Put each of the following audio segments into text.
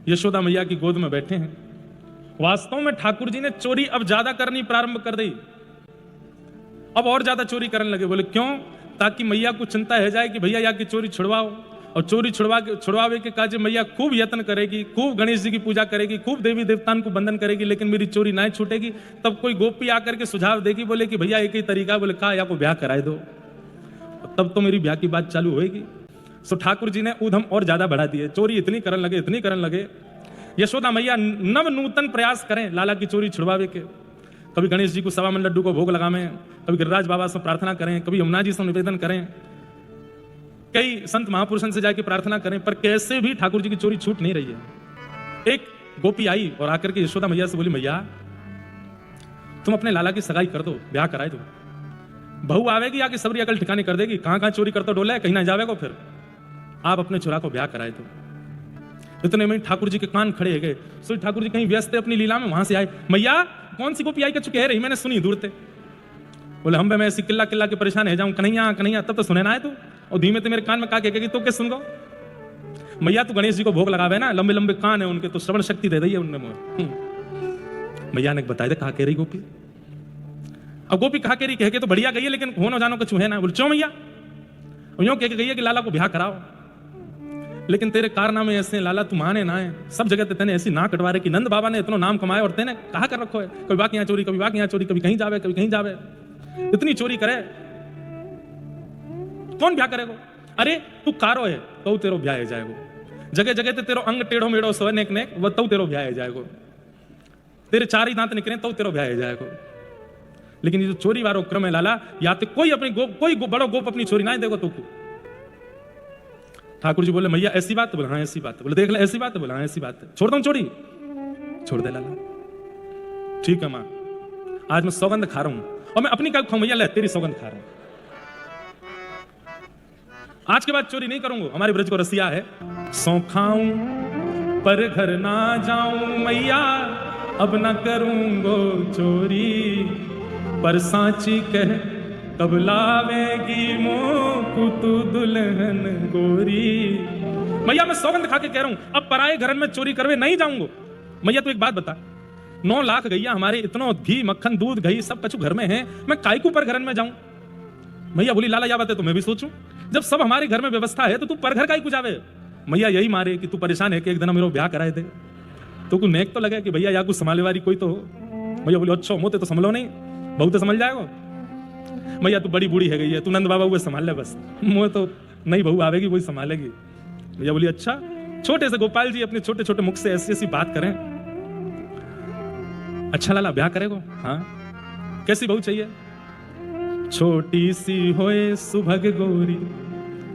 यशोदा मैया की गोद में बैठे हैं। वास्तव में ठाकुर जी ने चोरी अब ज्यादा करनी प्रारंभ कर दी, अब और ज्यादा चोरी करने लगे। बोले क्यों? ताकि मैया को चिंता है जाए कि भैया या की चोरी छुड़वाओ। और चोरी छुड़वावे के काज मैया खूब यत्न करेगी, खूब गणेश जी की पूजा करेगी, खूब देवी देवताओं को बंधन करेगी, लेकिन मेरी चोरी नहीं छूटेगी। तब कोई गोपी आकर के सुझाव देगी, बोले कि भैया एक ही तरीका, बोले कहा या को ब्याह कराए दो, तब तो मेरी ब्याह की बात चालू होगी। सो ठाकुर जी ने उधम और ज्यादा बढ़ा दिए, चोरी इतनी करने लगे, इतनी करने लगे। यशोदा मैया नव नूतन प्रयास करें लाला की चोरी छुड़वावे के। कभी गणेश जी को 1.25 मन लड्डू को भोग लगावें, कभी गिरिराज बाबा से प्रार्थना करें, कभी यमुना जी से निवेदन करें, कई संत महापुरुषों से जाके प्रार्थना करें, पर कैसे भी ठाकुर जी की चोरी छूट नहीं रही है। एक गोपी आई और आकर के यशोदा मैया से बोली, मैया तुम अपने लाला की सगाई कर दो, ब्याह कराए दो, बहू आवेगी आके सबरी अकल ठिकाने कर देगी, कहां कहां चोरी करता डोला है, कहीं ना जावेगा, फिर आप अपने छोरा को ब्याह कराए दो। इतने में ठाकुर जी के कान खड़े हो गए। सो ठाकुर जी कहीं व्यस्त है अपनी लीला में, वहां से आए, मैया कौन सी गोपी आई कर चुके रही, मैंने सुनी दूर थे। बोले हम मैं ऐसी किल्ला किल्ला के परेशान है जाऊं, कन्हैया कन्हैया, तब तो सुने ना है तू, और धीमे ते मेरे कान में का कहेगी तो क्या सुन गो। मैया तू गणेश जी को भोग लगावे ना, लंबे लंबे कान है उनके, तो श्रवण शक्ति दे रही है उनने मुझे। मैया ने बताया कहा कह रही गोपी। अब गोपी कहा कह रही, कह के तो बढ़िया गई है, लेकिन हो न जानो कुछ है ना। बोले क्यों मैया? यूं कह के गई है कि लाला को ब्याह कराओ, लेकिन तेरे कारनामे ऐसे लाला तू माने ना है, सब जगह तेने ऐसी ना कटवा रहे कि नंद बाबा ने इतना नाम कमाया और तेने कहा कर रखो है, कभी बाकी यहाँ चोरी, कभी बाकी यहाँ चोरी, कभी कहीं जावे, कभी कहीं जावे, इतनी चोरी करे, कौन ब्याह करेगा? अरे तू कारो है तो तेरो ब्याह जाएगो, जगह जगह ते तेरो अंग टेढ़ो मेढ़ो सो नेक नेक, वो तो तेरो ब्याह जाएगो, तेरे 4 ही दांत निकले तो तेरो ब्याह जाएगो। लेकिन ये जो चोरी वारो क्रम है लाला, या तो कोई अपनी गोप, कोई बड़ो गोप अपनी चोरी ना देगो तो। ठाकुर जी बोले मैया ऐसी बात? बोले हाँ ऐसी बात। बोले देख ले ऐसी बात? बोले हाँ ऐसी बात है, छोड़ दो चोरी, छोड़ दे लाला। ठीक है मां, आज मैं सौगंध खा रहा हूं, और मैं अपनी क्या खाऊं मैया, ले तेरी सौगंध खा रहा हूं, आज के बाद चोरी नहीं करूंगा। हमारे ब्रज को रसिया है, सौ खाऊं पर घर ना जाऊं मैया, अब ना करूंगो चोरी, पर सांची कह कब लावेगी मोकू तू दुल्हन गोरी। मैया मैं सौगंध खा के कह रहा हूं, अब पराए घर में चोरी करवे नहीं जाऊंगा। मैया तू एक बात बता, 9 लाख गैया हमारे, इतना घी मक्खन दूध घी सब कछु घर में है, मैं कायकू पर घर में जाऊं? मैया बोली लाला या बात है तो मैं भी सोचूं, जब सब हमारे घर में व्यवस्था है तो तू पर घर का ही कुछ आवे। मैया यही मारे कि तू परेशान है कि एक दिन मेरा ब्याह कराए दे, तो कुछ नेक तो लगे कि भैया या कुछ संभाले वाली कोई तो हो। मैया बोली अच्छा मोते तो संभलो नहीं, बहुत तो संभल जाएगा। मैया तू बड़ी बूढ़ी है गई है, तू नंद बाबा हुए संभाल ले बस, मुझे तो नई बहू आवेगी वही संभालेगी। भैया बोली अच्छा। छोटे से गोपाल जी अपने छोटे छोटे मुख से ऐसी ऐसी बात करें, अच्छा लाला ब्याह करेगो? हाँ। कैसी बहू चाहिए? छोटी सी होए सुभग गोरी।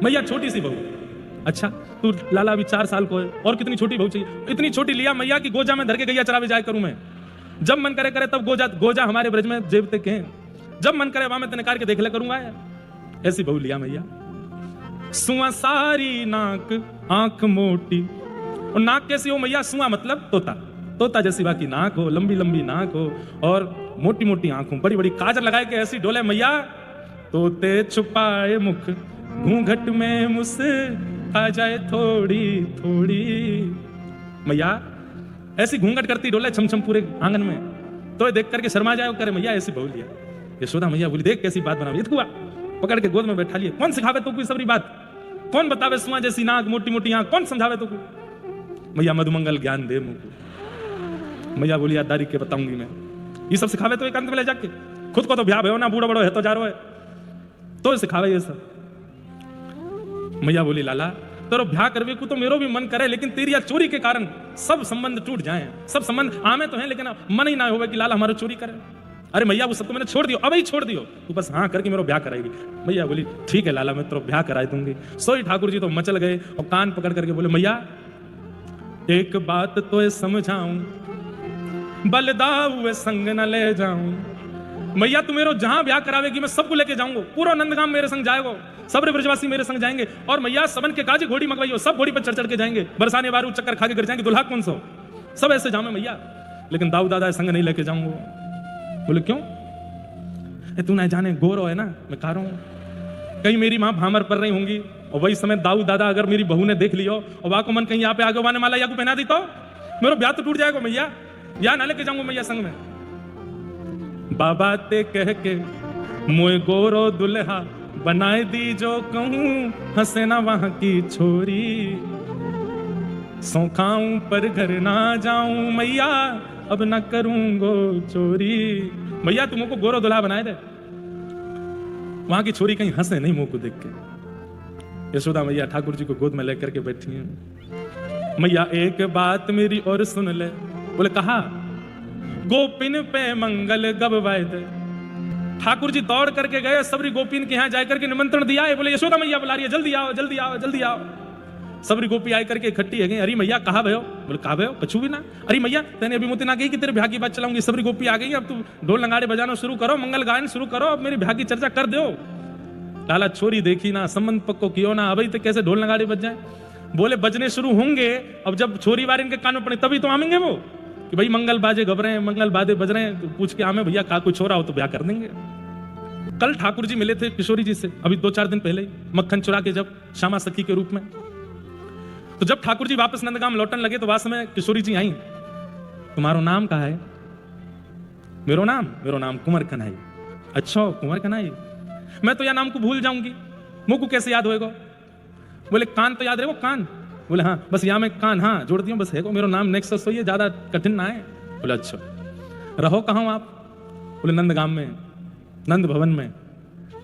मैया छोटी सी बहू, अच्छा तू लाला अभी 4 साल को है, और कितनी छोटी बहू चाहिए? इतनी छोटी लिया मैया की गोजा में धर के गैया चरावे जाए करूं मैं, जब मन करे करे तब गोजा हमारे ब्रज में जेब तक है, जब मन करे वहां में निकाल के देख ले करूंगा। ऐसी बहू लिया मैया, सुआ सारी नाक आंख मोटी। और नाक कैसी हो मैया? सुआ मतलब तोता, तोता जैसी बाकी नाक हो, लंबी लंबी नाक हो और मोटी मोटी आंख हो, बड़ी बड़ी काजल लगाए के ऐसी डोले मैया। तोते छुपाए मुख घूंघट में मुस आ जाए थोड़ी थोड़ी। मैया ऐसी घूंघट करती डोले छमछम पूरे आंगन में, तो देख करके शर्मा जाए करे मैया ऐसी बहू लिया। यशोदा मैया बोली देख कैसी बात बना, पकड़ के गोद में बैठा लिए। कौन सिखावे तो कोई सबरी बात, कौन बतावे सुआ जैसी नाक मोटी मोटी आंख, कौन समझावे तो कोई? मैया मधुमंगल ज्ञान दे मुझको। मैया बोली याददारी के बताऊंगी मैं, ये सब सिखावे तो एकांत में ले जाके, खुद को तो ब्याह भयो ना, बूढ़ा बड़ो है तो जा रो है, तो सिखावे ये सब। मैया बोली लाला तेरो ब्याह करवे को तो मेरो भी मन करे, लेकिन तेरी चोरी के कारण सब संबंध टूट जाए। सब संबंध आमे तो हैं, लेकिन मन ही ना होवे कि लाला हमारा चोरी करे। अरे मैया वो सब तो मैंने छोड़ दियो, अब ही छोड़ दियो, तू बस हाँ करके मेरा ब्याह कराएगी। मैया बोली ठीक है लाला मैं तेरा ब्याह करा दूंगी। सोई ठाकुर जी तो मचल गए और कान पकड़ करके बोले मैया एक बात तो समझाऊं, बलदाऊ संग न ले जाऊं। मैया तू मेरे जहां ब्याह करावेगी मैं सबको लेके जाऊंगा, पूरा नंदगाम मेरे संग जाएगा, सब ब्रजवासी मेरे संग जाएंगे, और मैया सबन के काजी घोड़ी मंगवाइयो, सब घोड़ी पर चढ़ चढ़ के जाएंगे, बरसाने बारू चक्कर खा के गिर जाएंगे, दुल्हा कौन सो, सब ऐसे जाऊं मैया, लेकिन दाऊ दादा संग नहीं लेके जाऊंगा। बोले क्यों? तू ना जाने गोरो है ना, मैं कह रहा हूं कहीं मेरी माँ भामर पर रही होंगी, और वही समय दाऊ दादा अगर मेरी बहू ने देख लियो और वाह को मन कहीं यहाँ पे आगे वाने माला या को पहना दी तो मेरा ब्याह तो टूट जाएगा मैया, या ना लेके जाऊंगा मैया संग में। बाबा ते कह के मोए गोरो दुल्हा बनाए दी जो कहूं, हंसे ना वहां की छोरी। सौखाऊं पर घर ना जाऊं मैया, अब ना करूंगो चोरी। मैया तुम को गोरो दुल्हा बनाए दे, वहां की छोरी कहीं हंसे नहीं मुंह को देख के। यशोदा मैया ठाकुर जी को गोद में लेकर के बैठी हैं। मैया एक बात मेरी और सुन ले। बोले कहा, गोपिन पे मंगल गब वायद। ठाकुर जी दौड़ करके गए, सबरी गोपिन के यहां जाकर के निमंत्रण दिया है। बोले यशोदा मैया बुला रही है, जल्दी आओ जल्दी आओ जल्दी आओ। सबरी गोपी आई करके इकट्ठी है गई। अरे मैया कहा भयो? बोले कहा भयो कछु भी ना। अरे मैया तेने अभी मुझे ना कही कि तेरे ब्याह की बात चलाऊंगी। सबरी गोपी आ गई, अब तू ढोल नगाड़े बजाना शुरू करो, मंगल गायन शुरू करो, अब मेरे ब्याह की चर्चा कर दो। लाला छोरी देखी ना, संबंध पक्को कियो ना, अभी तक कैसे ढोल नगाड़े बज जाए। बोले बजने शुरू होंगे, अब जब छोरी बार इनके कान में पड़े तभी तो आमेंगे वो कि भाई मंगल बाजे घबरे हैं, मंगल बाजे बज रहे हैं, तो पूछ के आमे भैया का कुछ हो रहा हो तो ब्याह कर देंगे। कल ठाकुर जी मिले थे किशोरी जी से, अभी 2-4 दिन पहले ही, मक्खन चुरा के जब श्यामा सखी के रूप में। तो जब ठाकुर जी वापस नंदगाम लौटने लगे तो वास में किशोरी जी आई। तुम्हारो नाम कहा है? मेरो नाम कुंवर कन्हई। अच्छा कुंवर कन्हई, मैं तो यह नाम को भूल जाऊंगी, मुंह को कैसे याद होएगा? बोले कान तो याद रहेगा कान। बोले हाँ बस यहाँ में कान हाँ जोड़ दियो बस है, मेरो नाम नेक्स्ट सो ये ज्यादा कठिन ना है। बोले अच्छा रहो कहाँ आप? बोले नंदगाम में, नंद भवन में।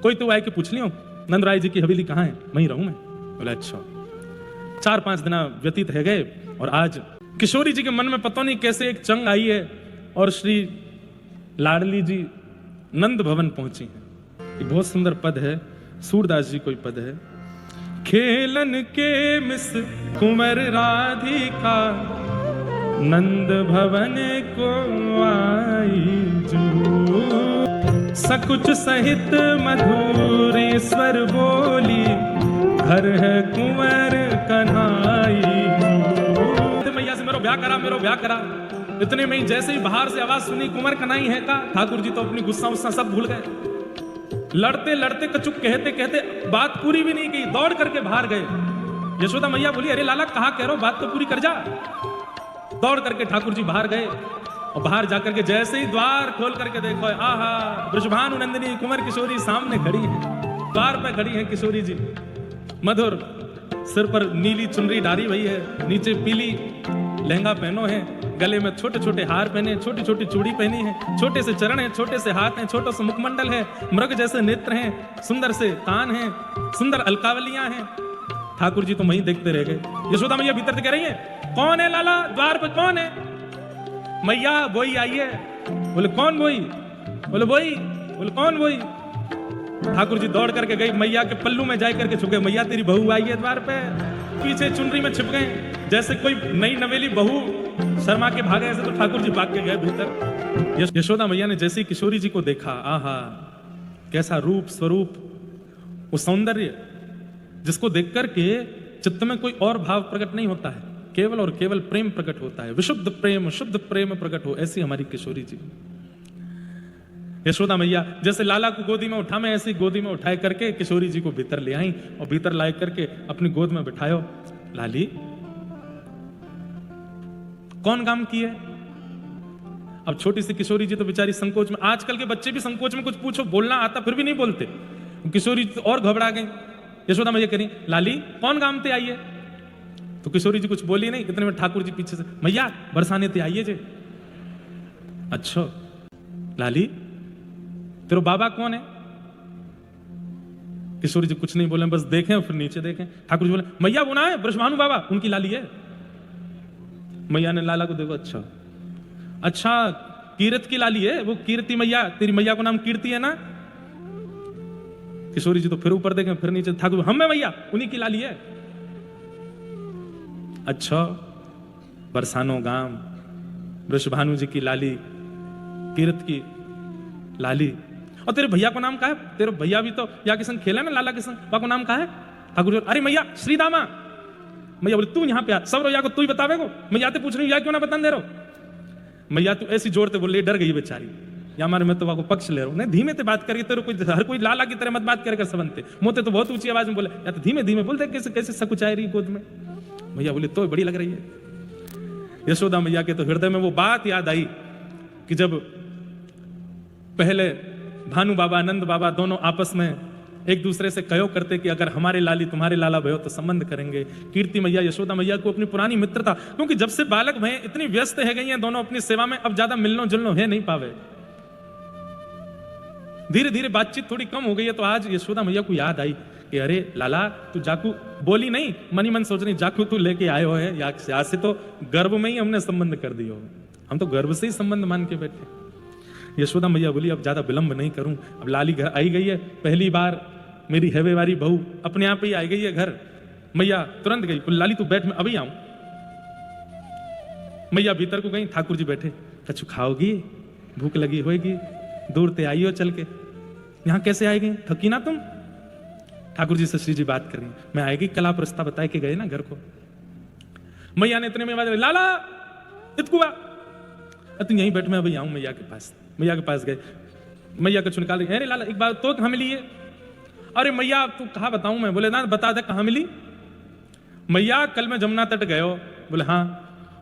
कोई तो आए के पूछ लियो नंद राय जी की हवेली कहाँ है, वहीं रहूं मैं। बोले अच्छा। 4-5 दिन व्यतीत है गए और आज किशोरी जी के मन में पता नहीं कैसे एक चंग आई है और श्री लाडली जी नंद भवन पहुंची है। एक बहुत सुंदर पद है, सूरदास जी कोई पद है। खेलन के मिस कुंवर राधिका, नंद भवन को आई जो। सकुच सहित मधुरेश्वर बोली, घर है कुंवर कन्हई। मैया से मेरो ब्याह करा। इतने में ही जैसे ही बाहर से आवाज सुनी कुंवर कन्हई है का, ठाकुर जी तो अपनी गुस्सा उस्सा सब भूल गए। लड़ते लड़ते कचुक कहते कहते बात पूरी भी नहीं की, दौड़ करके बाहर गए। यशोदा मैया बोली अरे लाला कहा कह रहे हो, बात तो पूरी कर जा। दौड़ करके ठाकुर जी बाहर गए और बाहर जाकर के जैसे ही द्वार खोल करके देखो, आहा वृषभानु नंदिनी कुंवर किशोरी सामने खड़ी है। द्वार पे खड़ी है किशोरी जी, मधुर, सिर पर नीली चुनरी डारी हुई है, नीचे पीली लहंगा पहनो है, गले में छोटे छोटे हार पहने, छोटी छोटी चूड़ी पहनी है, छोटे से चरण है, छोटे से हाथ हैं, छोटा सा मुखमंडल है, मृग जैसे नेत्र हैं, सुंदर से कान हैं, सुंदर अलकावलियां हैं। ठाकुर जी तो वहीं देखते रह गए। यशोदा मैया भीतर से कह रही है कौन है लाला, द्वार पे कौन है? मैया वही आई है। बोले कौन वही? बोले वही। बोले कौन वही? ठाकुर जी दौड़ करके गई, मैया के पल्लू में जाकर के छुप गए। मैया तेरी बहू आई है द्वार पे। पीछे चुनरी में छिप गए, जैसे कोई नई नवेली बहू शर्मा के भागे, ऐसे तो ठाकुर जी भाग के गए भीतर। यशोदा मैया ने जैसे ही किशोरी जी को देखा, आहा कैसा रूप स्वरूप, वो सौंदर्य जिसको देख करके चित्त में कोई और भाव प्रकट नहीं होता है, केवल और केवल प्रेम प्रकट होता है। विशुद्ध प्रेम शुद्ध प्रेम प्रकट हो, ऐसी हमारी किशोरी जी। यशोदा मैया जैसे लाला को गोदी में उठा, मैं ऐसी गोदी में उठाए करके किशोरी जी को भीतर ले आई और भीतर लाए करके अपनी गोद में बिठायो। लाली कौन काम किए? अब छोटी सी किशोरी जी तो बेचारी संकोच में, आजकल के बच्चे भी संकोच में कुछ पूछो बोलना आता फिर भी नहीं बोलते। किशोरी जी और घबरा गई। यशोदा मैया करी लाली कौन काम ते आई है? तो किशोरी जी कुछ बोली नहीं। इतने में ठाकुर जी पीछे से मैया बरसाने ते आइए जे। अच्छा लाली तेरे बाबा कौन है? किशोरी जी कुछ नहीं बोले, बस देखें फिर नीचे देखें। ठाकुर जी बोले मैया वो ना है वृषभानु बाबा, उनकी लाली है। मैया ने लाला को देखो, अच्छा अच्छा कीरत की लाली है वो, कीर्ति मैया, तेरी मैया को नाम कीर्ति है ना? किशोरी जी तो फिर ऊपर देखें फिर नीचे। ठाकुर हम है मैया, उन्हीं की लाली है। अच्छा बरसानो गांव, वृषभानु जी की लाली, कीरत की लाली। और तेरे भैया को नाम क्या है? तेरे भैया भी तो या के संग खेला ना, लाला के संग, वह को नाम क्या है? ठाकुर जी अरे मैया श्रीदामा। मैया बोले तू यहाँ पे आ, सब रोया को तू ही बतावे को, मैया ते पूछ रही या क्यों ना बता दे रहो? मैया तू ऐसी जोड़ते बोले डर गई बेचारी, या मारे मैं तो वह को पक्ष ले रहा हूँ। नहीं धीमे ते बात करके, तेरे कोई हर कोई लाला की तरह मत बात करेगा सबनते। मोते तो बहुत ऊंची आवाज में बोले, या तो धीमे धीमे बोलते कैसे कैसे सकुचाई रही गोद में। मैया बोले तो बड़ी लग रही है। यशोदा मैया के तो हृदय में वो बात याद आई कि जब पहले भानु बाबा नंद बाबा दोनों आपस में एक दूसरे से कहो करते कि अगर हमारे लाली तुम्हारे लाला भयो तो संबंध करेंगे। कीर्ति मैया यशोदा मैया को अपनी पुरानी मित्रता, क्योंकि जब से बालक भय इतनी व्यस्त है गई हैं दोनों अपनी सेवा में, अब ज्यादा मिलनो जुलनो है नहीं पावे, धीरे धीरे बातचीत थोड़ी कम हो गई है। तो आज यशोदा मैया को याद आई कि अरे लाला तू जाकू, बोली नहीं मनी मन सोच रही जाकू तू लेके आए हो है, यहाँ से तो गर्भ में ही हमने संबंध कर दिया हो, हम तो गर्भ से ही संबंध मान के बैठे। यशोदा मैया बोली अब ज्यादा विलंब नहीं करूं, अब लाली घर आई गई है, पहली बार मेरी हैवे वाली बहू अपने आप ही आई गई है घर। मैया तुरंत गई, लाली तू बैठ मैं अभी आऊं। मैया भीतर को गई, ठाकुर जी बैठे, कछु खाओगी, भूख लगी होगी, दूर ते आई हो चल के, यहां कैसे आई गई, थकी ना तुम। ठाकुर जी से श्री जी बात कर रही, मैं आएगी कला प्रस्ताव बताए के गए ना घर को। मैया ने इतने में आवाज, लाला इतकुआ, तू यहीं बैठ मैं अभी आऊं मैया के पास। मैया के पास गए, मैया को निकाल रही, अरे लाला एक बार तो कहां मिली है। अरे मैया तू कहा बताऊं मैं, बोले ना बता दे कहां मिली। मैया कल मैं जमुना तट गए हो, बोले हाँ,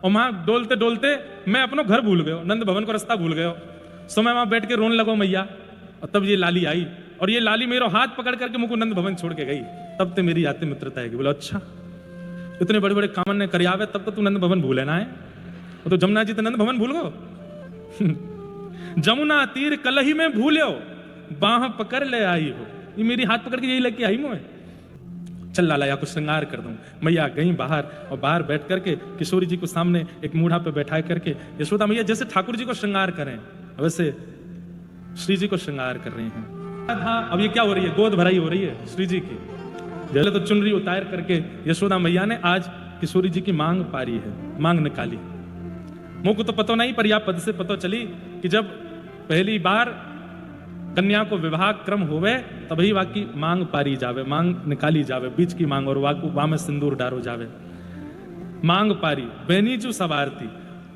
और वहां डोलते डोलते मैं अपनो घर भूल गयो, नंद भवन को रास्ता भूल गयो, सो मैं वहां बैठ के रोने लगो मैया। और तब ये लाली आई, और ये लाली मेरा हाथ पकड़ करके मुझको नंद भवन छोड़ के गई, तब तो मेरी आते मित्रता है। बोले अच्छा, इतने बड़े बड़े कामन ने करियावे तब तो तू नंद भवन भूले ना है, तो जमुना जी तो नंद भवन भूल गो। जमुना तीर कलही में भूलो, बाह पकड़ ले आई हो, ये मेरी हाथ पकड़ के यही लेके आई मुझे, चल लाला या कुछ श्रृंगार कर दूं। मैया गई बाहर, और बाहर बैठ करके किशोरी जी को सामने एक मूढ़ा पे बैठा करके यशोदा मैया जैसे ठाकुर जी को श्रृंगार करें वैसे श्री जी को श्रृंगार कर रही हैं। हाँ, अब ये क्या हो रही है, गोद भराई हो रही है श्री जी की। पहले तो चुनरी उतार करके यशोदा मैया ने आज किशोरी जी की मांग पारी है, मांग निकाली। मुझको तो पता नहीं, पर या पद से पता चली कि जब पहली बार कन्या को विवाह क्रम होवे तभी वाकी मांग पारी जावे, मांग निकाली जावे, बीच की मांग, और वाकू वा में सिंदूर डारो जावे। मांग पारी बेनीजू सवारती,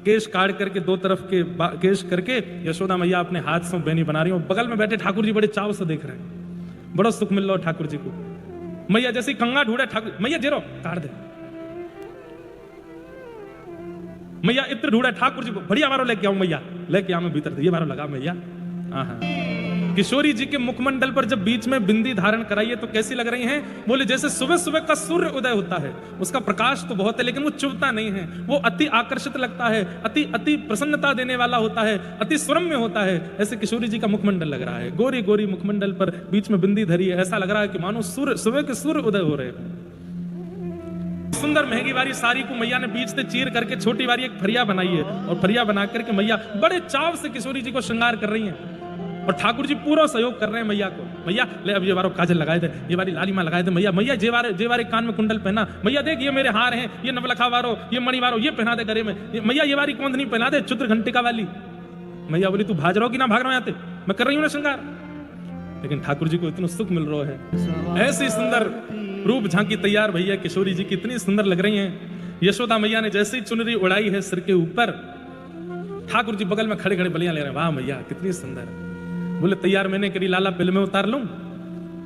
केश काट करके दो तरफ के केश करके यशोदा मैया अपने हाथ से बेनी बना रही हो। बगल में बैठे ठाकुर जी बड़े चाव से देख रहे हैं, बड़ा सुख मिल रहा है ठाकुर जी को। मैया जैसे कंगा ढूंढे, ठाकुर मैया जेरो काट दे, मैया इत्र ढूंढे ठाकुर जी को, बढ़िया बारो लेके आऊं मैया, लेके आऊं भीतर, ये बारो लगा मैया। किशोरी जी के मुखमंडल पर जब बीच में बिंदी धारण कराई है तो कैसी लग रही हैं, बोले जैसे सुबह सुबह का सूर्य उदय होता है, उसका प्रकाश तो बहुत है लेकिन वो चुभता नहीं है, वो अति आकर्षित लगता है, अति अति प्रसन्नता देने वाला होता है, अति सुरम्य होता है। ऐसे किशोरी जी का मुखमंडल लग रहा है, गोरी गोरी मुखमंडल पर बीच में बिंदी धरी है, ऐसा लग रहा है कि मानो सूर्य सुबह के सूर्य उदय हो रहे हैं। सुंदर महंगी वाली साड़ी को मैया ने बीच से चीर करके छोटी वाली एक फरिया बनाई है, और फरिया बना करके मैया बड़े चाव से किशोरी जी को श्रृंगार कर रही हैं, और ठाकुर जी पूरा सहयोग कर रहे हैं मैया को। मैया ले अब ये बारो काजल लगाए दे, ये वाली लाली मां लगाए दे, मैया मैया जेवारे कान में कुंडल पहना, मैया देख ये मेरे हार हैं, ये नवलखा वारो, ये मणि वारो, ये पहना दे गले में, मैया ये वाली कौंधनी पहना दे चुद्र घंटिका वाली। मैया बोली तू भाज रहो कि ना भाग रहा आते, मैं कर रही हूँ ना श्रृंगार। लेकिन ठाकुर जी को इतना सुख मिल रहा है, ऐसी सुंदर रूप झांकी तैयार भैया किशोरी जी की इतनी सुंदर लग रही हैं। यशोदा मैया ने जैसे ही चुनरी उड़ाई है सिर के ऊपर, ठाकुर जी बगल में खड़े खड़े बलियां ले रहे हैं, वाह मैया कितनी सुंदर। बोले तैयार मैंने करी लाला, पहले मैं उतार लूं।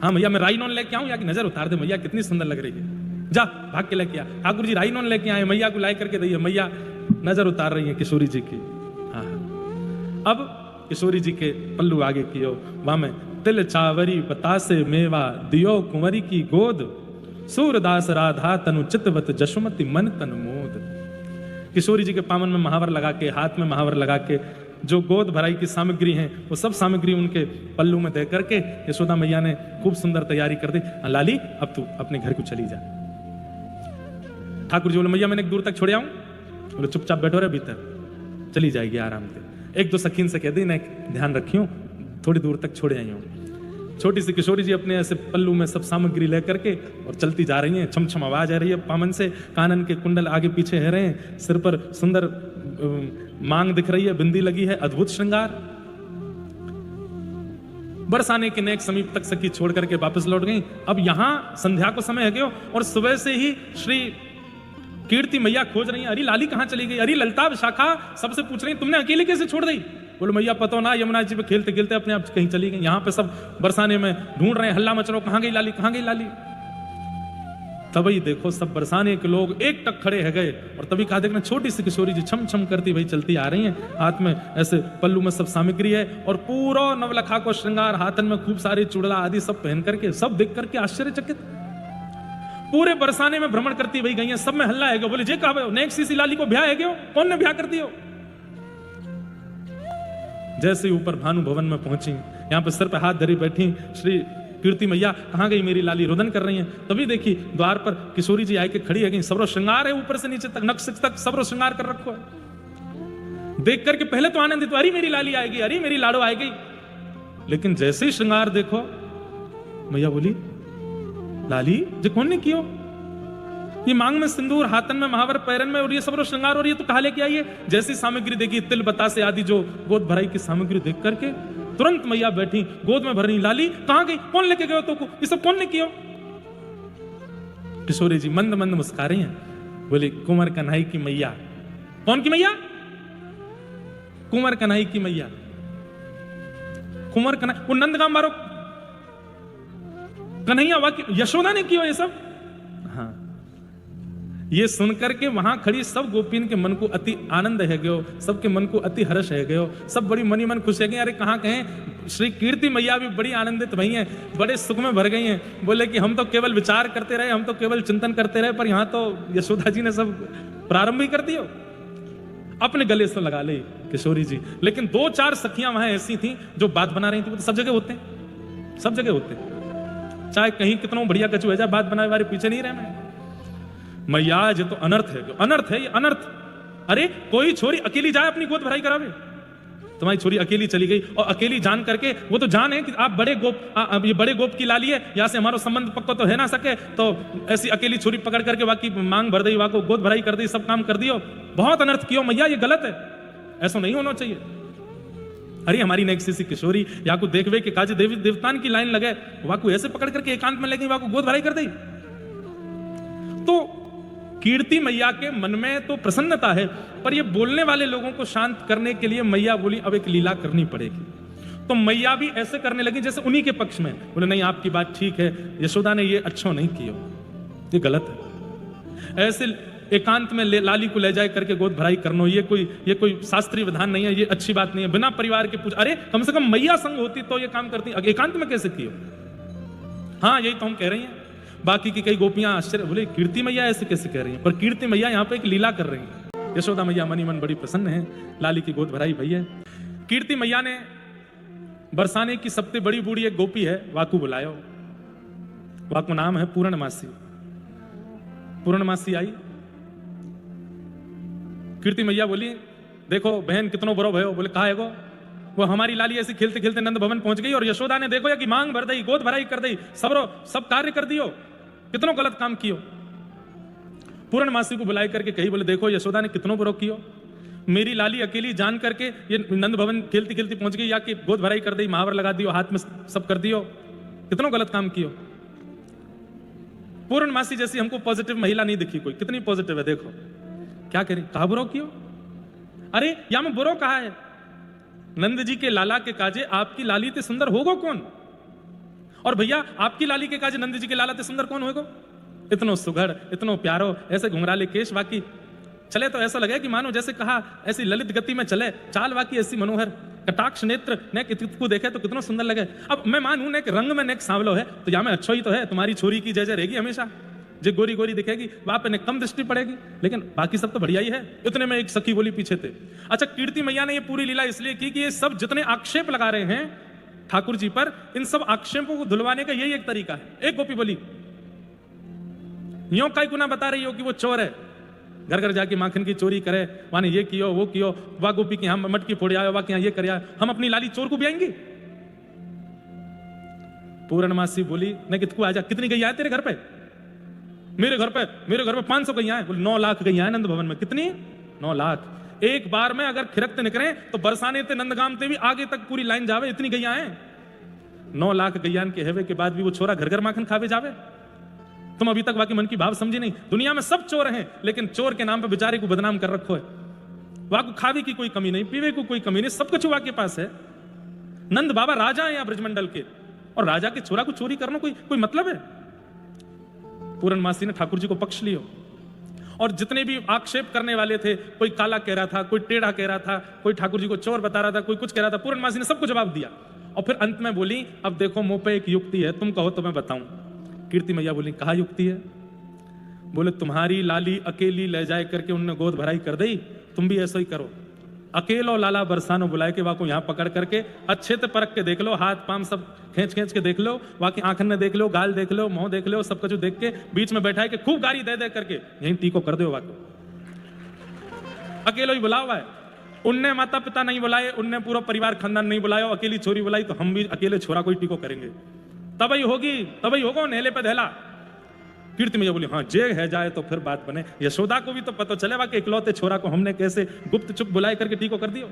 हाँ भैया मैं राई नॉन लेके आऊं, या कि नजर उतार दे, मैया कितनी सुंदर लग रही है, जा भाग के लेके आ। ठाकुर जी राई नॉन लेके आए, मैया को लाई करके दी, मैया नजर उतार रही है किशोरी जी की। हाँ अब किशोरी जी के पल्लू आगे कियो, वहां में तिल चावरी बतासे मेवा दियो कुंवरी की गोद, सूरदास राधा तनु चितवत जशुमति मन तन मोद। किशोरी जी के पावन में महावर लगा के, हाथ में महावर लगा के, जो गोद भराई की सामग्री है वो सब सामग्री उनके पल्लू में दे करके यशोदा मैया ने खूब सुंदर तैयारी कर दी। लाली अब तू अपने घर को चली जा। ठाकुर जी बोले मैया मैंने एक दूर तक छोड़ आऊं, बोले चुपचाप बैठो रे भीतर, चली जाएगी आराम से। एक दो सखीन से कह दी ना ध्यान रखियो, थोड़ी दूर तक छोड़े आई हूं। छोटी सी किशोरी जी अपने ऐसे पल्लू में सब सामग्री लेकर के और चलती जा रही हैं, छम छम आवाज आ रही है पामन से, कानन के कुंडल आगे पीछे है रहे हैं, सिर पर सुंदर मांग दिख रही है, बिंदी लगी है, अद्भुत श्रृंगार। बरसाने के नेक समीप तक सखी छोड़ करके वापस लौट गई। अब यहां संध्या को समय है गयो, और सुबह से ही श्री कीर्ति मैया खोज रही है, अरे लाली कहां चली गई, अरे ललता विशाखा सबसे पूछ रही, तुमने अकेले कैसे छोड़ दी। बोलो मैया पतो ना, यमुना जी पे खेलते खेलते अपने आप कहीं चली गई। यहाँ पे सब बरसाने में ढूंढ रहे हैं, हल्ला मच रहा, कहां गई लाली, कहां गई लाली। तभी देखो सब बरसाने के लोग एक टक खड़े है गए, और तभी कहा देखना छोटी सी किशोरी जी छम छम करती भाई चलती आ रही हैं, हाथ में ऐसे पल्लू में सब सामग्री है, और पूरा नवलखा को श्रृंगार, हाथन में खूब सारे चूड़ला आदि सब पहन करके, सब देख करके आश्चर्यचकित पूरे बरसाने में भ्रमण करती भाई गई हैं। सब में हल्ला है गया, बोले जे कहा नेक्स्ट सीसी लाली को ब्याह है गयो, कौन ने ब्याह कर दियो। जैसे ऊपर भानु भवन में पहुंची, यहां पर सिर पे हाथ धरी बैठी श्री कीर्ति मैया, कहां गई मेरी लाली, रुदन कर रही हैं। तभी देखी द्वार पर किशोरी जी आके खड़ी है गई, सबरो श्रृंगार है ऊपर से नीचे तक, नक्श तक सबरो श्रृंगार कर रखो है। देख करके पहले तो आनंदित, अरे मेरी लाली आएगी, अरे मेरी लाडो आएगी, लेकिन जैसे ही श्रृंगार देखो, मैया बोली लाली जे कौन ने कियो, ये मांग में सिंदूर, हाथन में महावर, पैरन में, और ये सब श्रृंगार, और ये तो कहा लेके आई है। जैसी सामग्री देखी, तिल बतासे आदि जो गोद भराई की सामग्री देख करके तुरंत मैया बैठी, गोद में भरनी, लाली कहां गई, कौन लेके गयो तो को, ये सब कौन ने कियो। किशोरी जी मंद मंद मुस्कुरा रही हैं, बोले कुंवर कन्हई की मैया। कौन की मैया? कुंवर कन्हई की मैया। कुंवर कन्हई, वो नंदगाम मारो कन्हैया वाक्य यशोदा ने किया ये सब। हाँ, ये सुनकर के वहां खड़ी सब गोपिन के मन को अति आनंद है गयो, सबके मन को अति हर्ष है गयो, सब बड़ी मनी मन खुश है गए। अरे कहां कहें, श्री कीर्ति मैया भी बड़ी आनंदित भई हैं, बड़े सुख में भर गई हैं। बोले कि हम तो केवल विचार करते रहे, हम तो केवल चिंतन करते रहे, पर यहां तो यशोदा जी ने सब प्रारंभ ही कर दियो। अपने गले से लगा ले किशोरी जी। लेकिन 2-4 सखियां वहां ऐसी थी जो बात बना रही थी। वो तो सब जगह होते हैं, सब जगह होते हैं, चाहे कहीं कितना बढ़िया कचू है, बात बनाए वाले पीछे नहीं रहे। मैया ये तो अनर्थ है, अनर्थ है ये, अनर्थ। अरे कोई छोरी अकेली जाए अपनी गोद भराई करावे, तुम्हारी छोरी अकेली चली गई, और अकेली जान करके, वो तो जान है कि आप बड़े गोप, ये बड़े गोप की लाली है, यहाँ से हमारा संबंध पक्का तो है ना सके, तो ऐसी अकेली छोरी पकड़ करके वाकी मांग भर दी, वाको गोद भराई कर दी, सब काम कर दियो, बहुत अनर्थ कियो मैया, ये गलत है, ऐसा नहीं होना चाहिए। अरे हमारी नेक्स्ट सी किशोरी या को देखवे के काज देवी देवतान की लाइन लगे, वाको ऐसे पकड़ करके एकांत में लगी, वाको गोद भराई कर दी। तो कीर्ति मैया के मन में तो प्रसन्नता है, पर ये बोलने वाले लोगों को शांत करने के लिए मैया बोली अब एक लीला करनी पड़ेगी। तो मैया भी ऐसे करने लगी जैसे उन्हीं के पक्ष में, बोले नहीं आपकी बात ठीक है, यशोदा ने ये अच्छा नहीं किया, ये गलत है। ऐसे एकांत में लाली को ले जाए करके गोद भराई करना, ये कोई शास्त्रीय विधान नहीं है, ये अच्छी बात नहीं है। बिना परिवार के पूछ, अरे कम से कम मैया संग होती तो ये काम करती, एकांत में कैसे किया। हाँ यही तो हम कह रहे हैं। बाकी की कई गोपियां आश्चर्य, बोले कीर्ति मैया ऐसे कैसे कह रही हैं, पर कीर्ति मैया यहाँ पे एक लीला कर रही है। यशोदा मैया मनी मन बड़ी प्रसन्न है, लाली की गोद भराई भई है। कीर्ति मैया ने बरसाने की सबसे बड़ी बूढ़ी एक गोपी है, वाकू बुलायो, वाकू नाम है पूर्णमासी। पूर्णमासी आई, कीर्ति मैया बोली देखो बहन कितनो बड़ो भयो, बोले कहा है वो हमारी लाली ऐसी खेलते खेलते नंद भवन पहुंच गई, और यशोदा ने देखो या कि मांग भर दी, गोद भराई कर दी, सब कार्य कर दियो, कितनो गलत काम कियो। पूर्णमासी को बुलाई करके कही, बोले देखो यशोदा ने कितनो बुरो कियो, मेरी लाली अकेली जान करके ये नंद भवन खेलती खेलती पहुंच गई, या कि गोद भराई कर दी, महावर लगा दियो, हाथ में सब कर दियो, कितनो गलत काम कियो। पूर्णमासी जैसी हमको पॉजिटिव महिला नहीं दिखी कोई, कितनी पॉजिटिव है देखो, क्या कह रही, कहा बुरो कियो, अरे या में बुरो कहा है, नंद जी के लाला के काजे आपकी लाली ते सुंदर होगो कौन, और भैया आपकी लाली के काजे नंद जी के लाला ते सुंदर कौन होगो, इतनो सुघड़ इतनो प्यारो, ऐसे घुंघराले केश, वाकी चले तो ऐसा लगे कि मानो जैसे कहा ऐसी ललित गति में चले, चाल वाकी ऐसी मनोहर, कटाक्ष नेत्र ने को देखे तो कितना सुंदर लगे। अब मैं मानूं ने रंग में नेक सांवलो है तो या में अच्छा ही तो है, तुम्हारी छोरी की जय जय रहेगी हमेशा, जो गोरी गोरी दिखेगी वहां पे कम दृष्टि पड़ेगी, लेकिन बाकी सब तो बढ़िया ही है। इतने में एक सखी बोली पीछे थे। अच्छा, कीर्ति मैया ने ये पूरी लीला इसलिए की कि ये सब जितने आक्षेप लगा रहे हैं ठाकुर जी पर, इन सब आक्षेपों को धुलवाने का यही एक तरीका है। एक गोपी बोली, यूं काय गुना बता रही हो कि वो चोर है, घर घर जाके माखन की चोरी करे, माने ये कियो वो कियो, वाह गोपी की हम मटकी फोड़ आयो, वाह के ये कर, हम अपनी लाली चोर को भी आएंगे। पूर्णमासी बोली नहीं कितको आजा, कितनी गैया है तेरे घर पे, मेरे घर पे 500 गैया है। बोले 9 लाख गैया है नंद भवन में। कितनी? 9 लाख। एक बार में अगर खिरकते निकले तो बरसाने ते नंदगाम ते भी आगे तक पूरी लाइन जावे, इतनी गैया है। 9 लाख गैयान के हेवे के बाद भी वो छोरा घर घर माखन खावे जावे। तुम अभी तक वाकई मन की भाव समझी नहीं। दुनिया में सब चोर हैं, लेकिन चोर के नाम पे बेचारे को बदनाम कर रखो है। वाकू खावे की कोई कमी नहीं, पीवे को कोई कमी नहीं, सब कुछ वाके पास है। नंद बाबा राजा है यहाँ ब्रजमंडल के, और राजा के छोरा को चोरी करना कोई मतलब है? पूर्णमासी ने ठाकुर जी को पक्ष लियो, और जितने भी आक्षेप करने वाले थे, कोई काला कह रहा था, कोई टेढ़ा कह रहा था, कोई ठाकुर जी को चोर बता रहा था, कोई कुछ कह रहा था, पूर्णमासी ने सबको जवाब दिया। और फिर अंत में बोली, अब देखो मुंह पे एक युक्ति है, तुम कहो तो मैं बताऊं। कीर्ति मैया बोली, कहा युक्ति है? बोले, तुम्हारी लाली अकेली ले जाए करके उनने गोद भराई कर दी, तुम भी ऐसा ही करो। अकेलो लाला बरसानो बुलाए के वाको यहाँ पकड़ करके अच्छे से परख के देख लो, हाथ पाम सब खींच खींच के देख लो, वाकी आंखन में देख लो, गाल देख लो, मुंह देख लो, सब कुछ देख के बीच में बैठा है कि खूब गाली दे दे करके यहीं टीको कर दो वाको। अकेलो ही बुला हुआ है, उनने माता पिता नहीं बुलाए, उनने पूरा परिवार खानदान नहीं बुलाया, अकेली छोरी बुलाई, तो हम भी अकेले छोरा को ही टीको करेंगे, तब ही होगी, तब ही होगा नेले पे धैला। कीर्ति मैया बोली, हाँ जे है जाए तो फिर बात बने। यशोदा को भी तो पता चले कि इकलौते छोरा को हमने कैसे गुप्त चुप बुलाए करके टीको कर दियो।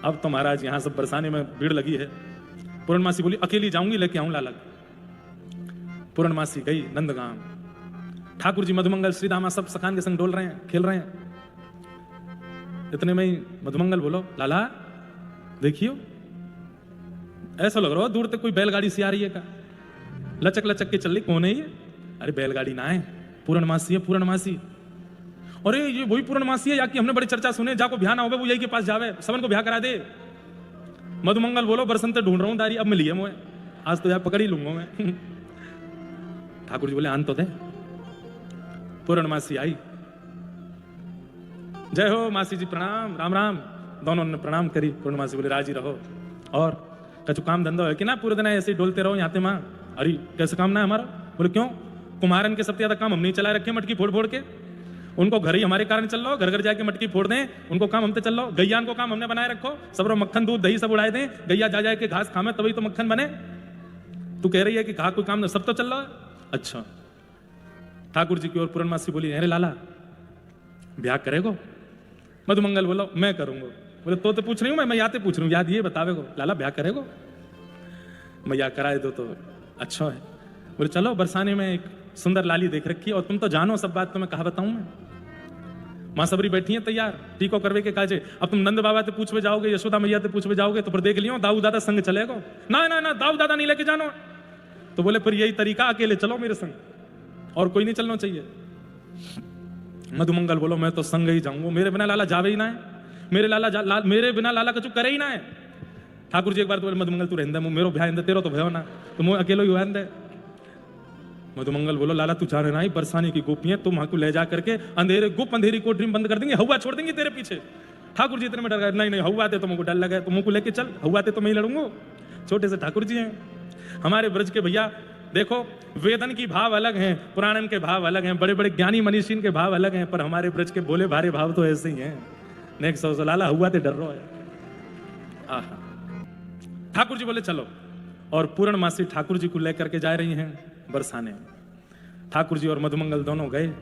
अब तो महाराज यहां सब बरसाने में भीड़ लगी है। पूर्णमासी बोली, अकेली जाऊंगी, लेके आऊं लाला। पूर्णमासी गई नंदगांव, ठाकुर जी मधुमंगल श्रीदामा सब सखान के संग डोल रहे हैं, खेल रहे हैं। इतने में ही मधुमंगल बोलो, लाला देखियो, ऐसा लग रहा है दूर तक कोई बैलगाड़ी सी आ रही है का, लचक लचक के चल रही, कौन है ये? अरे बैलगाड़ी ना है, पूर्णमासी है, पूर्णमासी। अरे ये वही पूर्णमासी है या कि हमने बड़ी चर्चा सुने, जाको ब्याह ना हो वो यही के पास जावे, सबन को ब्याह करा दे। मधुमंगल बोलो, बरसंत ढूंढ रहा हूं दारी, अब मिली है मोए, आज तो यार पकड़ ही लूंगा मैं। ठाकुर जी बोले, आन तो दे। पूर्णमासी आई, जय हो मासी जी, प्रणाम, राम राम। दोनों ने प्रणाम करी। पूर्णमासी बोले, राजी रहो, और कछु काम धंधा है कि ना, पूरे दिन ऐसे ही डोलते रहो यहाँ माँ। अरे कैसे काम ना है हमारा? बोले क्यों? कुमारन के सबसे ज्यादा काम हमने चला रखे, मटकी फोड़ फोड़ के, उनको घर ही हमारे कारण चल रहा हो, घर घर जाके मटकी फोड़ दें, उनको काम हमसे चल रहा हो। गैया को काम हमने बनाए रखो, सब मक्खन दूध दही सब उड़ाए दें, गैया जा जाए के घास खामे तभी तो मक्खन बने। तू कह रही है कि कहा कोई काम सब तो चल रहा है। अच्छा, ठाकुर जी की ओर पूर्णमासी बोली, अरे लाला ब्याह करेगो? मधुमंगल बोलो, मैं करूंगा। बोले तो पूछ रही हूँ मैं याद पूछ रही हूँ, याद ये बतावे को, लाला ब्याह करेगो? मैं या कराए दो तो अच्छा है। बोले चलो, बरसाने में एक सुंदर लाली देख रखी है, और तुम तो जानो सब बात, तो मैं कहा बताऊं मैं। मां सबरी बैठी है तैयार टीको करवे के काजे। अब तुम नंद बाबा से पूछवे जाओगे, यशोदा मैया से पूछवे जाओगे, तो फिर देख लियो दाऊ दादा संग चलेगा। ना ना ना, दाऊ दादा नहीं लेके जानो। तो बोले फिर यही तरीका, अकेले चलो मेरे संग, और कोई नहीं चलना चाहिए। मधुमंगल बोलो, मैं तो संग ही जाऊंगा, मेरे बिना लाला जावे ही ना है, मेरे बिना लाला कछु करे ही ना है। ठाकुर जी एक बार तो बोले, मधुमंगल तू रहंदे, मेरो भ्या इंदे, तेरो तो भयो ना, तुम अकेलो ही रहंदे। मधुमंगल बोलो, लाला तू चाह रहे ना, बरसाने की गोपियां तुम वहां को ले जा करके अंधेरे गुप अंधेरी कोठरी में बंद कर देंगे, हवा छोड़ देंगे तेरे पीछे। ठाकुर जी इतने में डर गए, नहीं नहीं हवा थे तो मुझको डर लगा, तुम को लेके चल, हवा थे तो मैं ही लड़ूंगा। छोटे से ठाकुर जी हैं हमारे ब्रज के भैया। देखो वेदन की भाव अलग हैं, पुराणन के भाव अलग हैं, बड़े बड़े ज्ञानी मनीषीन के भाव अलग हैं, पर हमारे ब्रज के बोले भारे भाव तो ऐसे ही हैं। नेक्स्ट सो लाला हुआ थे डर रहा है। ठाकुर जी बोले चलो, और पूर्णमासी ठाकुर जी को लेकर के जा रही हैं बरसाने। ठाकुर जी और मधुमंगल दोनों गए।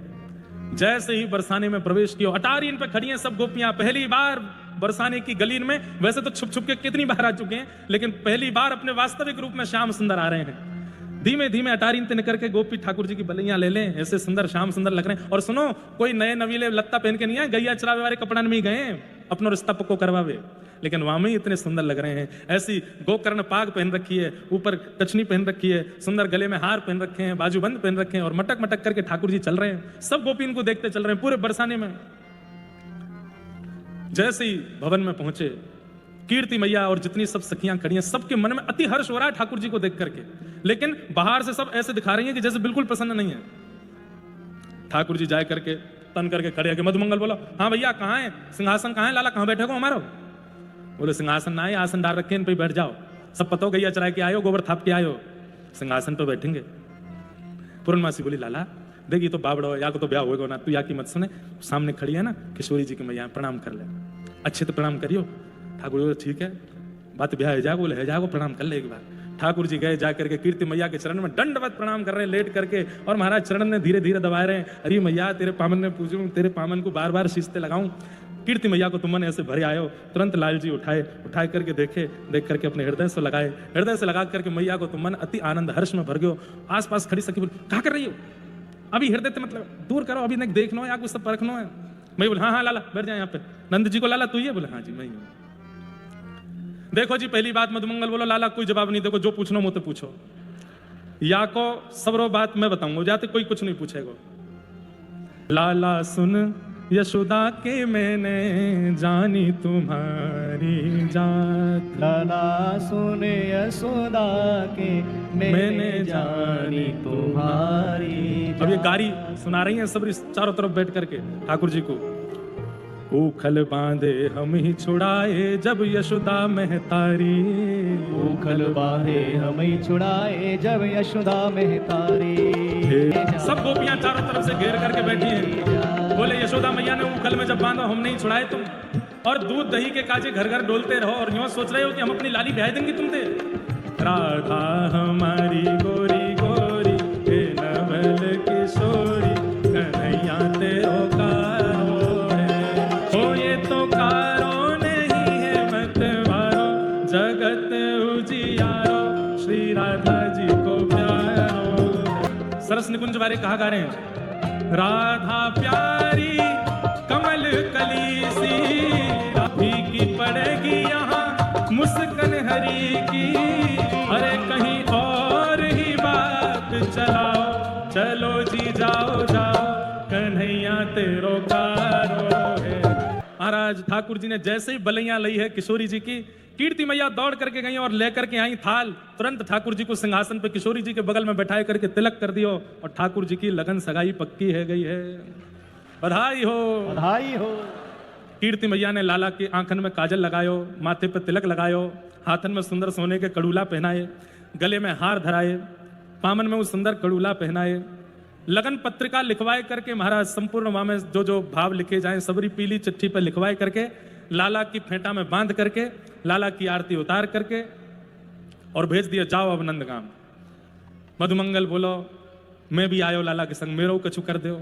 जैसे ही बरसाने में प्रवेश किया, अटारी इन पे खड़ी हैं सब गोपियां, पहली बार बरसाने की गलीन में। वैसे तो छुप छुप के कितनी बार आ चुके हैं, लेकिन पहली बार अपने वास्तविक रूप में श्याम सुंदर आ रहे हैं। धीमे धीमे अटारी इंतने करके गोपी ठाकुर जी की बलैयां ले लें, ऐसे सुंदर श्याम सुंदर लग रहे हैं। और सुनो, कोई नए नवीले लत्ता पहन के नहीं आए, गैया चरावे वाले कपड़ा में गए अपना रिश्ता पक्को करवावे, लेकिन वहां में इतने सुंदर लग रहे हैं। ऐसी गोकर्ण पाग पहन रखी है, ऊपर कछनी पहन रखी है, सुंदर गले में हार पहन रखे हैं, बाजूबंद पहन रखे हैं, और मटक मटक करके ठाकुर जी चल रहे हैं। सब गोपी इनको देखते चल रहे हैं पूरे बरसाने में। जैसे ही भवन में पहुंचे, कीर्ति मैया और जितनी सब सखियां खड़ी हैं, सबके मन में अति हर्ष हो रहा है ठाकुर जी को देख करके, लेकिन बाहर से सब ऐसे दिखा रही हैं कि जैसे बिल्कुल प्रसन्न नहीं है। ठाकुर जी जाए करके तन करके खड़े होकर मधुमंगल बोला, हाँ भैया कहाँ है, सिंहासन कहाँ है, लाला कहाँ बैठे हो हमारा? बोले सिंहासन ना है, आसन डाल रखे इन पे बैठ जाओ, सब पतो गैया चराए के आयो, गोबर थाप के आयो, सिंहासन पे बैठेंगे। पूर्णमासी बोली, लाला देख ये तो बाबड़ो, या को तो ब्याह होगा ना, तू या की मत सुने, सामने खड़ी है ना किशोरी जी की मैया, प्रणाम कर ले, अच्छे तो प्रणाम करियो। ठाकुर जी ठीक है, बात ब्याह है जाओ, बोले है जाओ, प्रणाम कर ले एक बार। ठाकुर जी गए, जा करके कीर्ति मैया के चरण में दंडवत प्रणाम कर रहे हैं लेट करके, और महाराज चरण ने धीरे धीरे दबा रहे हैं। अरे मैया तेरे पामन में पूजूं, तेरे पामन को बार बार शीशते लगाऊं। कीर्ति मैया को तुमने ऐसे भरे आयो, तुरंत लाल जी उठाए करके देख करके अपने हृदय से लगाए, हृदय से लगा करके मैया को तुमन अति आनंद हर्ष में भर गयो। आसपास खड़ी सखी बोली, क्या कर रही हो? अभी हृदय से मतलब दूर करो, अभी नहीं देखना है या कुछ सब परखना है। मैं बोले हाँ लाला बैठ जाए यहाँ पे। नंद जी को, लाला तू ही है? बोले हाँ जी मैं ही हूँ। देखो जी पहली बात मधुमंगल बोलो, लाला कोई जवाब नहीं, देखो जो पूछना मुझसे पूछो। या को सबरो बात मैं बताऊंगा, जाते कोई कुछ नहीं पूछेगा। लाला सुन यशोदा के मैंने जानी तुम्हारी जात, लाला सुन यशोदा के मैंने जानी तुम्हारी जात। अब ये गारी सुना रही हैं सब चारों तरफ बैठ करके ठाकुर जी को। ऊखल बांधे हम ही छुड़ाए जब यशोदा महतारी, ऊखल बांधे हम ही छुड़ाए जब यशोदा महतारी। सब गोपियां चारों तरफ से घेर करके बैठी हैं। बोले यशोदा मैया ने ऊखल में जब बांधो हम नहीं छुड़ाए तुम, और दूध दही के काजे घर घर डोलते रहो और यूं सोच रहे हो कि हम अपनी लाली ब्याह देंगे तुम दे। राधा हमारी गोरी गोरी हे नवल किशोरी, कन्हैया तेरो जगत उजियारो, श्री राधा जी को प्यारो। सरस निकुंज वाले कहा गा रहे हैं, राधा प्यारी कमल कली सी, राधी की पड़ेगी यहाँ मुस्कन हरी की। अरे कहीं और ही बात चलाओ, चलो जी जाओ जाओ, कन्हैया तेरो कारो है। महाराज ठाकुर जी ने जैसे ही बलैया ली है किशोरी जी की, कीर्ति मैया दौड़ करके गई और लेकर के आई थाल। तुरंत ठाकुर जी को सिंहासन पे किशोरी जी के बगल में बैठाए करके तिलक कर दियो, और ठाकुर जी की लगन सगाई पक्की है गई है। बधाई हो, बधाई हो। कीर्ति मैया ने लाला की आंखन में काजल लगायो, माथे पे तिलक लगायो, हाथन में सुंदर सोने के कड़ूला पहनाए, गले में हार धराए, पामन में वो सुंदर कड़ूला पहनाए, लगन पत्रिका लिखवाए करके महाराज संपूर्ण वहां में जो जो भाव लिखे जाए सबरी पीली चिट्ठी पर लिखवाए करके लाला की फेंटा में बांध करके लाला की आरती उतार करके और भेज दिया, जाओ अब नंदगाम। मधुमंगल बोलो मैं भी आयो लाला के संग, मेरो कछु कर दो।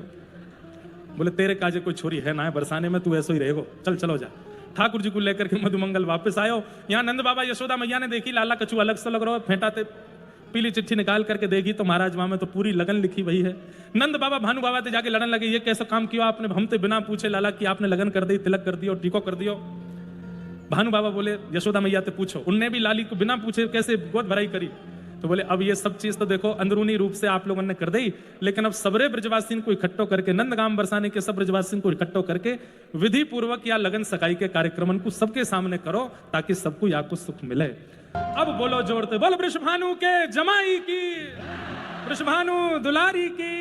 बोले तेरे काजे कोई छोरी है ना है बरसाने में, तू ऐसो ही रहेगो, चल चलो जा। ठाकुर जी को लेकर के मधुमंगल वापस आयो। यहाँ नंद बाबा यशोदा मैया ने देखी लाला कछु अलग से लग रहा है, फेंटा ते पीली चिट्ठी निकाल करके देखी तो महाराज वहां में तो पूरी लगन लिखी वही है। नंद बाबा भानु बाबा ते जाके लड़न लगे, ये कैसा काम किया आपने, हम तो बिना पूछे लाला की आपने लगन कर दी, तिलक कर दियो, टीको कर दियो। भानु बाबा बोले यशोदा मैया ते पूछो, उनने भी लाली को बिना पूछे कैसे गोद भराई करी। तो बोले अब ये सब चीज तो देखो अंदरूनी रूप से आप लोगों ने कर दी, लेकिन अब सबरे ब्रजवासियों को इकट्ठो करके, नंदगाम बरसाने के सब ब्रजवासियों को इकट्ठो करके विधि पूर्वक या लगन सगाई के कार्यक्रम को सबके सामने करो ताकि सबको या कुछ सुख मिले। अब बोलो जोड़ते, बोल वृषभानु के जमाई की, वृषभानु दुलारी की।